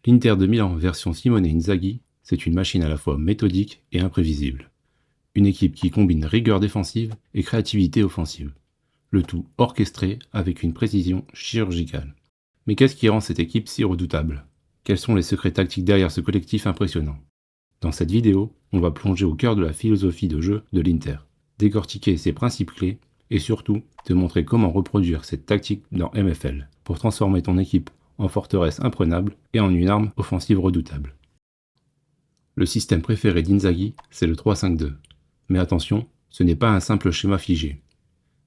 L'Inter de Milan version Simone Inzaghi, c'est une machine à la fois méthodique et imprévisible. Une équipe qui combine rigueur défensive et créativité offensive. Le tout orchestré avec une précision chirurgicale. Mais qu'est-ce qui rend cette équipe si redoutable? Quels sont les secrets tactiques derrière ce collectif impressionnant? Dans cette vidéo, on va plonger au cœur de la philosophie de jeu de l'Inter, décortiquer ses principes clés et surtout te montrer comment reproduire cette tactique dans MFL pour transformer ton équipe en forteresse imprenable et en une arme offensive redoutable. Le système préféré d'Inzaghi, c'est le 3-5-2. Mais attention, ce n'est pas un simple schéma figé.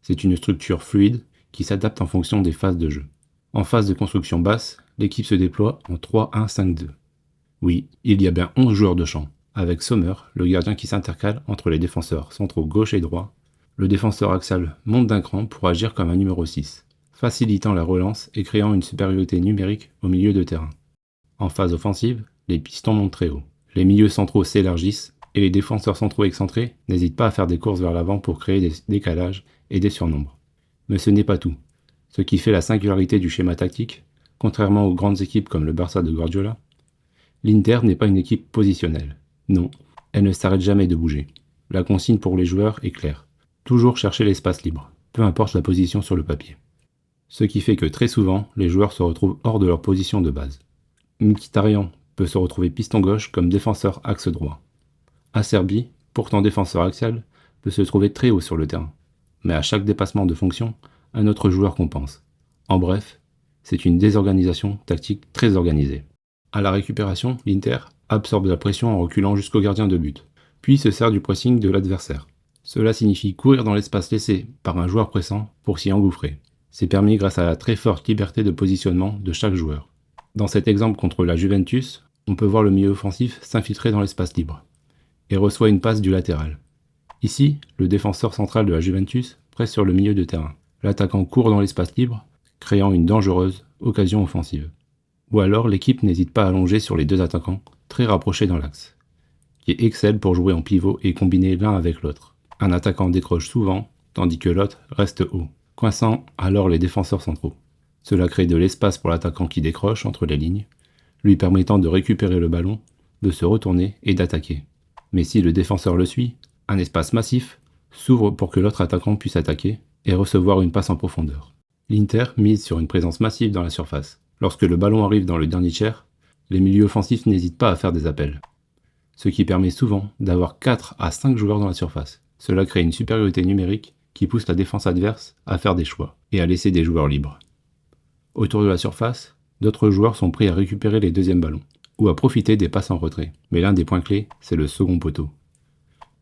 C'est une structure fluide qui s'adapte en fonction des phases de jeu. En phase de construction basse, l'équipe se déploie en 3-1-5-2. Oui, il y a bien 11 joueurs de champ, avec Sommer, le gardien qui s'intercale entre les défenseurs centraux gauche et droit. Le défenseur axial monte d'un cran pour agir comme un numéro 6, facilitant la relance et créant une supériorité numérique au milieu de terrain. En phase offensive, les pistons montent très haut. Les milieux centraux s'élargissent et les défenseurs centraux excentrés n'hésitent pas à faire des courses vers l'avant pour créer des décalages et des surnombres. Mais ce n'est pas tout. Ce qui fait la singularité du schéma tactique, contrairement aux grandes équipes comme le Barça de Guardiola, l'Inter n'est pas une équipe positionnelle. Non, elle ne s'arrête jamais de bouger. La consigne pour les joueurs est claire. Toujours chercher l'espace libre, peu importe la position sur le papier. Ce qui fait que très souvent, les joueurs se retrouvent hors de leur position de base. Mkhitaryan peut se retrouver piston gauche comme défenseur axe droit. Acerbi, pourtant défenseur axial, peut se trouver très haut sur le terrain. Mais à chaque dépassement de fonction, un autre joueur compense. En bref, c'est une désorganisation tactique très organisée. À la récupération, l'Inter absorbe la pression en reculant jusqu'au gardien de but, puis se sert du pressing de l'adversaire. Cela signifie courir dans l'espace laissé par un joueur pressant pour s'y engouffrer. C'est permis grâce à la très forte liberté de positionnement de chaque joueur. Dans cet exemple contre la Juventus, on peut voir le milieu offensif s'infiltrer dans l'espace libre et reçoit une passe du latéral. Ici, le défenseur central de la Juventus presse sur le milieu de terrain. L'attaquant court dans l'espace libre, créant une dangereuse occasion offensive. Ou alors l'équipe n'hésite pas à allonger sur les deux attaquants, très rapprochés dans l'axe, qui excellent pour jouer en pivot et combiner l'un avec l'autre. Un attaquant décroche souvent, tandis que l'autre reste haut, coinçant alors les défenseurs centraux. Cela crée de l'espace pour l'attaquant qui décroche entre les lignes, lui permettant de récupérer le ballon, de se retourner et d'attaquer. Mais si le défenseur le suit, un espace massif s'ouvre pour que l'autre attaquant puisse attaquer et recevoir une passe en profondeur. L'Inter mise sur une présence massive dans la surface. Lorsque le ballon arrive dans le dernier tiers, les milieux offensifs n'hésitent pas à faire des appels. Ce qui permet souvent d'avoir 4 à 5 joueurs dans la surface. Cela crée une supériorité numérique qui pousse la défense adverse à faire des choix et à laisser des joueurs libres. Autour de la surface, d'autres joueurs sont prêts à récupérer les deuxièmes ballons ou à profiter des passes en retrait. Mais l'un des points clés, c'est le second poteau.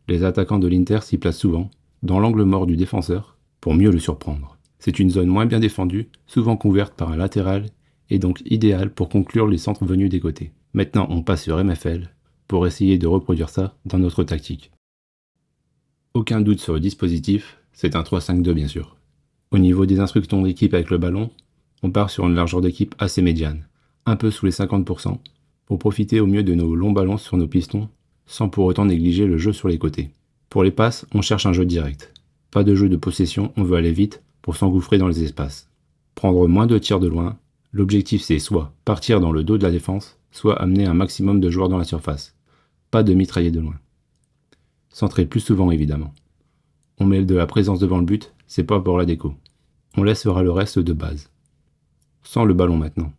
Les attaquants de l'Inter s'y placent souvent, dans l'angle mort du défenseur, pour mieux le surprendre. C'est une zone moins bien défendue, souvent couverte par un latéral, et donc idéale pour conclure les centres venus des côtés. Maintenant, on passe sur MFL, pour essayer de reproduire ça dans notre tactique. Aucun doute sur le dispositif, c'est un 3-5-2 bien sûr. Au niveau des instructions d'équipe avec le ballon, on part sur une largeur d'équipe assez médiane, un peu sous les 50%, pour profiter au mieux de nos longs ballons sur nos pistons, sans pour autant négliger le jeu sur les côtés. Pour les passes, on cherche un jeu direct. Pas de jeu de possession, on veut aller vite pour s'engouffrer dans les espaces. Prendre moins de tirs de loin, l'objectif c'est soit partir dans le dos de la défense, soit amener un maximum de joueurs dans la surface. Pas de mitrailler de loin. Centrer plus souvent évidemment. On met de la présence devant le but, c'est pas pour la déco. On laissera le reste de base. Sans le ballon maintenant.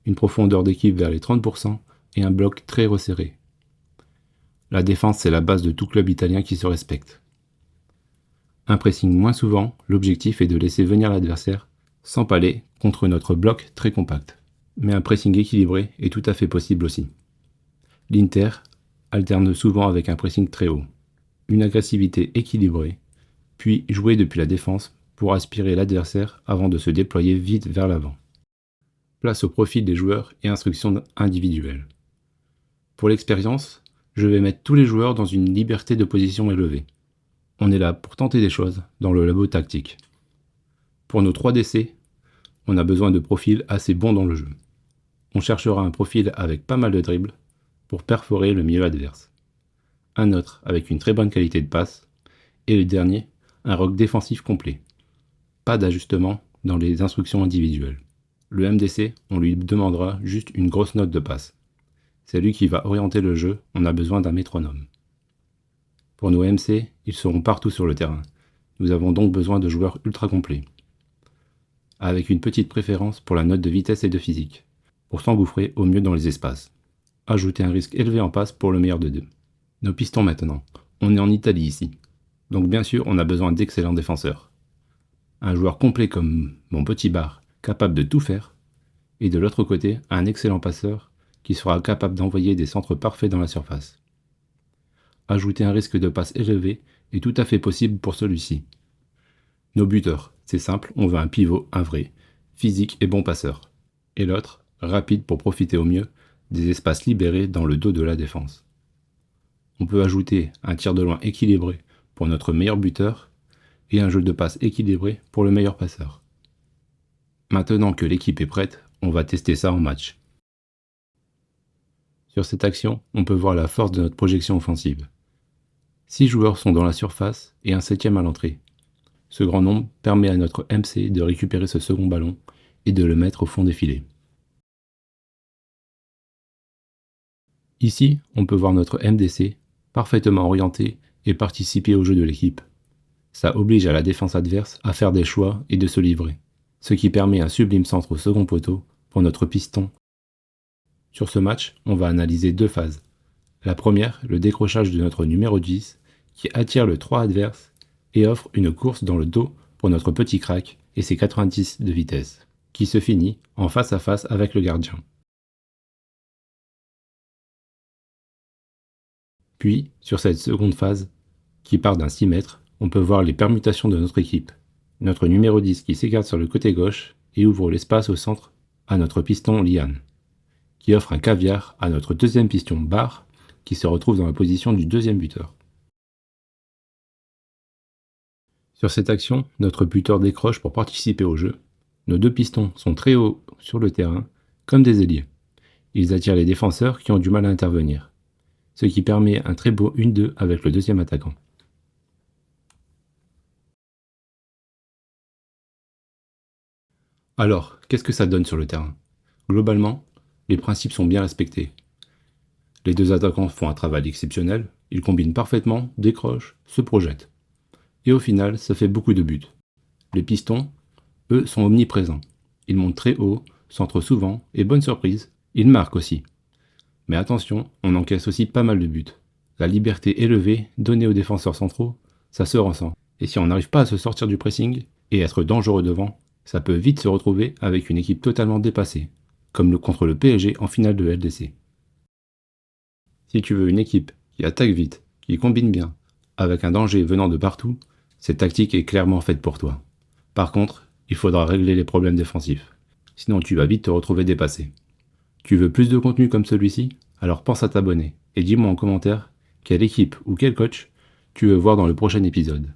Une profondeur d'équipe vers les 30% et un bloc très resserré. La défense, c'est la base de tout club italien qui se respecte. Un pressing moins souvent, l'objectif est de laisser venir l'adversaire sans palais contre notre bloc très compact. Mais un pressing équilibré est tout à fait possible aussi. L'Inter alterne souvent avec un pressing très haut, une agressivité équilibrée, puis jouer depuis la défense pour aspirer l'adversaire avant de se déployer vite vers l'avant. Place au profil des joueurs et instructions individuelles. Pour l'expérience, je vais mettre tous les joueurs dans une liberté de position élevée. On est là pour tenter des choses dans le labo tactique. Pour nos 3 DC, on a besoin de profils assez bons dans le jeu. On cherchera un profil avec pas mal de dribbles pour perforer le milieu adverse. Un autre avec une très bonne qualité de passe. Et le dernier, un rock défensif complet. Pas d'ajustement dans les instructions individuelles. Le MDC, on lui demandera juste une grosse note de passe. C'est lui qui va orienter le jeu, on a besoin d'un métronome. Pour nos MC, ils seront partout sur le terrain. Nous avons donc besoin de joueurs ultra complets, avec une petite préférence pour la note de vitesse et de physique, pour s'engouffrer au mieux dans les espaces. Ajouter un risque élevé en passe pour le meilleur de deux. Nos pistons maintenant. On est en Italie ici. Donc bien sûr, on a besoin d'excellents défenseurs. Un joueur complet comme mon petit bar, capable de tout faire, et de l'autre côté, un excellent passeur qui sera capable d'envoyer des centres parfaits dans la surface. Ajouter un risque de passe élevé est tout à fait possible pour celui-ci. Nos buteurs, c'est simple, on veut un pivot, un vrai, physique et bon passeur. Et l'autre, rapide pour profiter au mieux des espaces libérés dans le dos de la défense. On peut ajouter un tir de loin équilibré pour notre meilleur buteur et un jeu de passe équilibré pour le meilleur passeur. Maintenant que l'équipe est prête, on va tester ça en match. Sur cette action, on peut voir la force de notre projection offensive. 6 joueurs sont dans la surface et un 7e à l'entrée. Ce grand nombre permet à notre MC de récupérer ce second ballon et de le mettre au fond des filets. Ici, on peut voir notre MDC parfaitement orienté et participer au jeu de l'équipe. Ça oblige à la défense adverse à faire des choix et de se livrer, ce qui permet un sublime centre au second poteau pour notre piston. Sur ce match, on va analyser 2 phases. La première, le décrochage de notre numéro 10, qui attire le 3 adverse et offre une course dans le dos pour notre petit crack et ses 90 de vitesse, qui se finit en face à face avec le gardien. Puis, sur cette seconde phase, qui part d'un 6 mètres, on peut voir les permutations de notre équipe. Notre numéro 10 qui s'écarte sur le côté gauche et ouvre l'espace au centre à notre piston Lian, qui offre un caviar à notre deuxième piston Bar, qui se retrouve dans la position du deuxième buteur. Sur cette action, notre buteur décroche pour participer au jeu. Nos 2 pistons sont très hauts sur le terrain, comme des ailiers. Ils attirent les défenseurs qui ont du mal à intervenir, ce qui permet un très beau 1-2 avec le deuxième attaquant. Alors, qu'est-ce que ça donne sur le terrain? Globalement, les principes sont bien respectés. Les 2 attaquants font un travail exceptionnel, ils combinent parfaitement, décrochent, se projettent. Et au final, ça fait beaucoup de buts. Les pistons, eux, sont omniprésents. Ils montent très haut, centrent souvent, et bonne surprise, ils marquent aussi. Mais attention, on encaisse aussi pas mal de buts. La liberté élevée donnée aux défenseurs centraux, ça se ressent. Et si on n'arrive pas à se sortir du pressing et être dangereux devant, ça peut vite se retrouver avec une équipe totalement dépassée, comme contre le PSG en finale de LDC. Si tu veux une équipe qui attaque vite, qui combine bien, avec un danger venant de partout, cette tactique est clairement faite pour toi. Par contre, il faudra régler les problèmes défensifs, sinon tu vas vite te retrouver dépassé. Tu veux plus de contenu comme celui-ci? Alors pense à t'abonner et dis-moi en commentaire quelle équipe ou quel coach tu veux voir dans le prochain épisode.